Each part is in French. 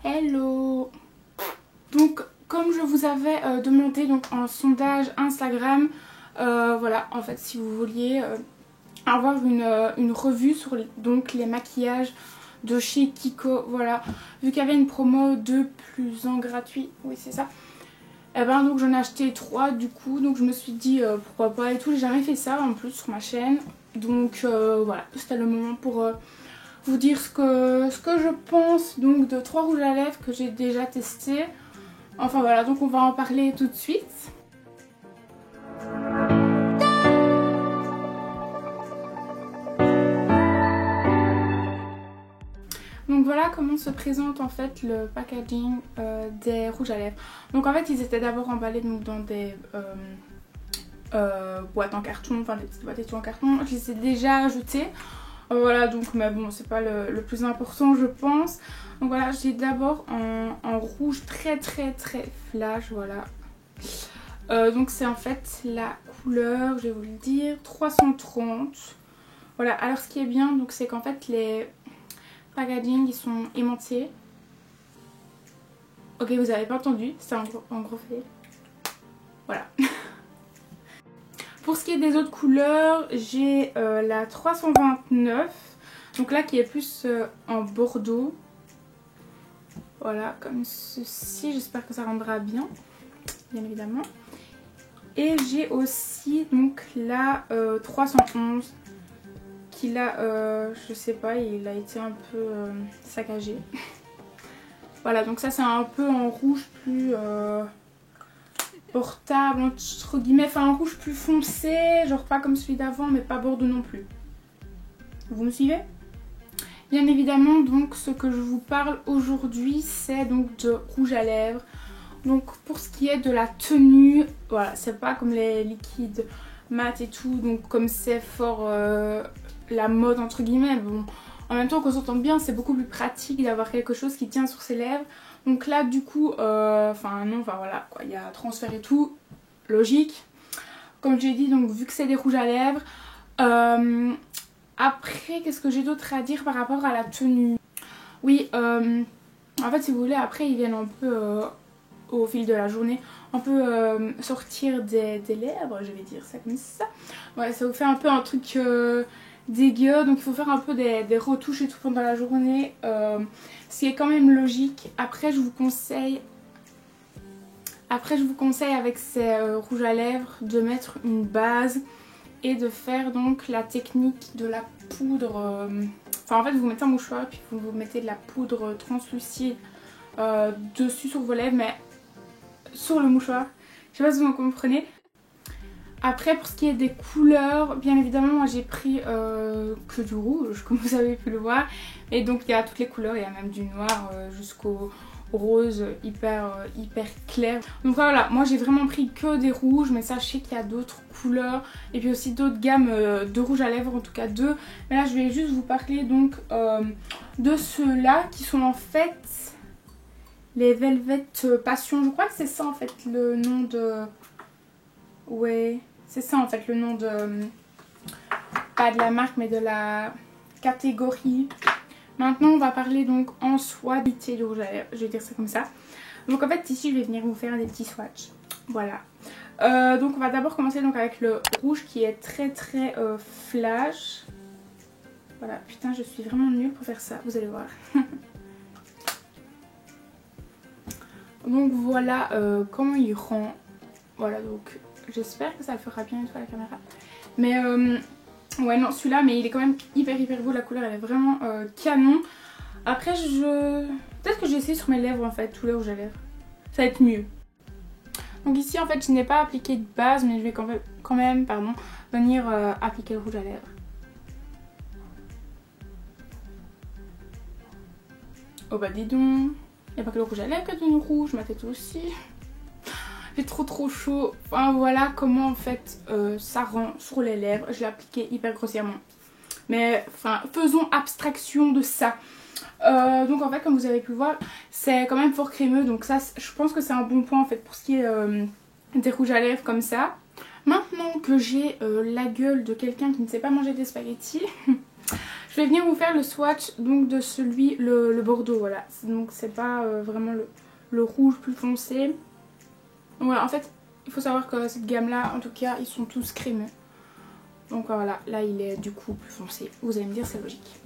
Hello. Donc comme je vous avais demandé donc en sondage Instagram, voilà, en fait si vous vouliez avoir une revue sur donc les maquillages de chez Kiko, voilà, vu qu'il y avait une promo 2 plus 1 gratuit, oui c'est ça. Et ben donc j'en ai acheté 3 du coup, donc je me suis dit pourquoi pas et tout, j'ai jamais fait ça en plus sur ma chaîne. Donc voilà, c'était le moment pour vous dire ce que je pense donc de 3 rouges à lèvres que j'ai déjà testé. Enfin voilà, donc on va en parler tout de suite. Donc voilà comment se présente en fait le packaging des rouges à lèvres. Donc en fait ils étaient d'abord emballés donc, dans des boîtes en carton, enfin des petites boîtes et tout en carton. Je les ai déjà jetées. Voilà, donc mais bon c'est pas le plus important je pense. Donc voilà, j'ai d'abord en rouge très flash, voilà. Donc c'est en fait la couleur, je vais vous le dire, 330. Voilà, alors ce qui est bien donc c'est qu'en fait les packaging ils sont aimantés. Ok, vous avez pas entendu, c'est en gros fait. Voilà. Pour ce qui est des autres couleurs, j'ai la 329. Donc là qui est plus en bordeaux. Voilà, comme ceci. J'espère que ça rendra bien évidemment. Et j'ai aussi donc la 311. Qui là, je sais pas, il a été un peu saccagé. Voilà, donc ça c'est un peu en rouge plus portable, entre guillemets, enfin un rouge plus foncé, genre pas comme celui d'avant mais pas bordeaux non plus. Vous me suivez? Bien évidemment donc ce que je vous parle aujourd'hui c'est donc de rouge à lèvres. Donc pour ce qui est de la tenue, voilà, c'est pas comme les liquides mat et tout, donc comme c'est fort la mode entre guillemets, bon, en même temps qu'on s'entende bien c'est beaucoup plus pratique d'avoir quelque chose qui tient sur ses lèvres. Donc là du coup, voilà quoi, il y a transfert et tout, logique. Comme j'ai dit, donc vu que c'est des rouges à lèvres. Après, qu'est-ce que j'ai d'autre à dire par rapport à la tenue? Oui, en fait si vous voulez, après ils viennent un peu au fil de la journée, un peu sortir des lèvres, je vais dire ça comme ça. Ouais, ça vous fait un peu un truc dégueu, donc il faut faire un peu des retouches et tout pendant la journée, ce qui est quand même logique. Après je vous conseille avec ces rouges à lèvres de mettre une base et de faire donc la technique de la poudre. Enfin en fait vous mettez un mouchoir puis vous mettez de la poudre translucide dessus sur vos lèvres, mais sur le mouchoir. Je sais pas si vous me comprenez. Après pour ce qui est des couleurs, bien évidemment moi j'ai pris que du rouge comme vous avez pu le voir. Et donc il y a toutes les couleurs, il y a même du noir jusqu'au rose hyper clair. Donc voilà, moi j'ai vraiment pris que des rouges, mais sachez qu'il y a d'autres couleurs et puis aussi d'autres gammes de rouge à lèvres, en tout cas deux. Mais là je vais juste vous parler donc de ceux-là qui sont en fait les Velvet Passion. Je crois que c'est ça en fait le nom de... Ouais, c'est ça en fait le nom de... Pas de la marque mais de la catégorie. Maintenant on va parler donc en soi du rouge à lèvres, je vais dire ça comme ça. Donc en fait ici je vais venir vous faire des petits swatchs. Voilà. Donc on va d'abord commencer donc avec le rouge qui est très flash. Voilà, putain je suis vraiment nulle pour faire ça, vous allez voir. Donc voilà comment il rend. Voilà, donc j'espère que ça le fera bien une fois la caméra. Mais ouais non celui-là, mais il est quand même hyper beau, la couleur elle est vraiment canon. Après peut-être que j'ai essayé sur mes lèvres en fait, tous les rouges à lèvres. Ça va être mieux. Donc ici en fait je n'ai pas appliqué de base, mais je vais quand même venir appliquer le rouge à lèvres. Oh bah dis donc, il n'y a pas que le rouge à lèvres qui a devenu rouge, ma tête aussi. J'ai trop chaud. Enfin voilà comment en fait ça rend sur les lèvres. Je l'ai appliqué hyper grossièrement. Mais enfin faisons abstraction de ça. Donc en fait comme vous avez pu le voir c'est quand même fort crémeux. Donc ça je pense que c'est un bon point en fait pour ce qui est des rouges à lèvres comme ça. Maintenant que j'ai la gueule de quelqu'un qui ne sait pas manger des spaghettis, je Je vais venir vous faire le swatch donc de celui, le bordeaux, voilà. Donc c'est pas vraiment le rouge plus foncé. Voilà, en fait, il faut savoir que cette gamme-là, en tout cas, ils sont tous crémeux. Donc voilà, là il est du coup plus foncé. Vous allez me dire, c'est logique.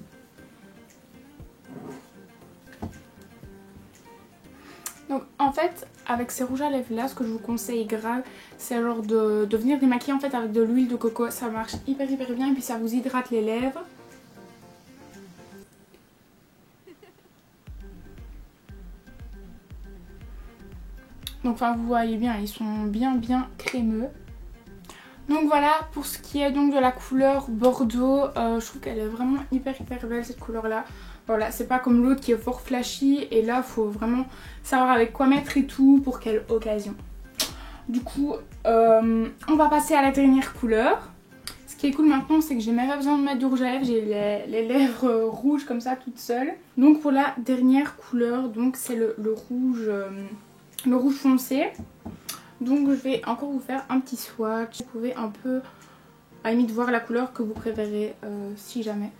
Donc en fait, avec ces rouges à lèvres là, ce que je vous conseille grave, c'est genre de venir démaquiller en fait avec de l'huile de coco. Ça marche hyper bien et puis ça vous hydrate les lèvres. Donc enfin vous voyez bien, ils sont bien crémeux. Donc voilà pour ce qui est donc de la couleur bordeaux, je trouve qu'elle est vraiment hyper belle cette couleur là. Voilà, c'est pas comme l'autre qui est fort flashy et là faut vraiment savoir avec quoi mettre et tout pour quelle occasion. Du coup on va passer à la dernière couleur. Ce qui est cool maintenant c'est que j'ai même pas besoin de mettre de rouge à lèvres, j'ai les lèvres rouges comme ça toutes seules. Donc pour la dernière couleur, donc c'est le rouge foncé. Donc je vais encore vous faire un petit swatch. Vous pouvez un peu à la limite voir la couleur que vous préférez si jamais.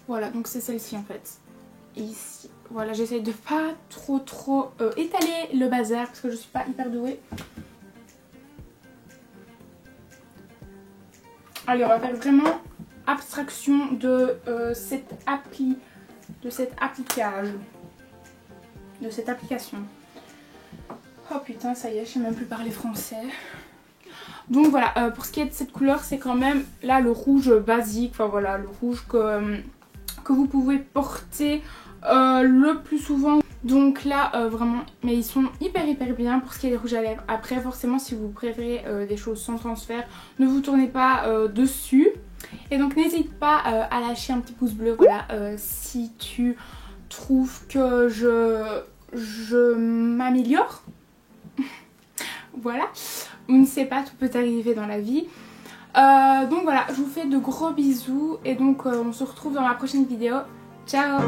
Voilà, donc c'est celle-ci en fait. Ici, voilà, j'essaie de pas trop étaler le bazar parce que je suis pas hyper douée. Allez, on va faire vraiment abstraction de cette application. Oh putain, ça y est, je sais même plus parler français. Donc voilà, pour ce qui est de cette couleur, c'est quand même là le rouge basique, enfin voilà, le rouge que vous pouvez porter le plus souvent. Donc là vraiment, mais ils sont hyper bien pour ce qui est des rouges à lèvres. Après forcément si vous préférez des choses sans transfert, ne vous tournez pas dessus. Et donc n'hésite pas à lâcher un petit pouce bleu, voilà, si tu trouves que je m'améliore. Voilà, on ne sait pas, tout peut arriver dans la vie. Donc voilà, je vous fais de gros bisous et donc on se retrouve dans la prochaine vidéo. Ciao!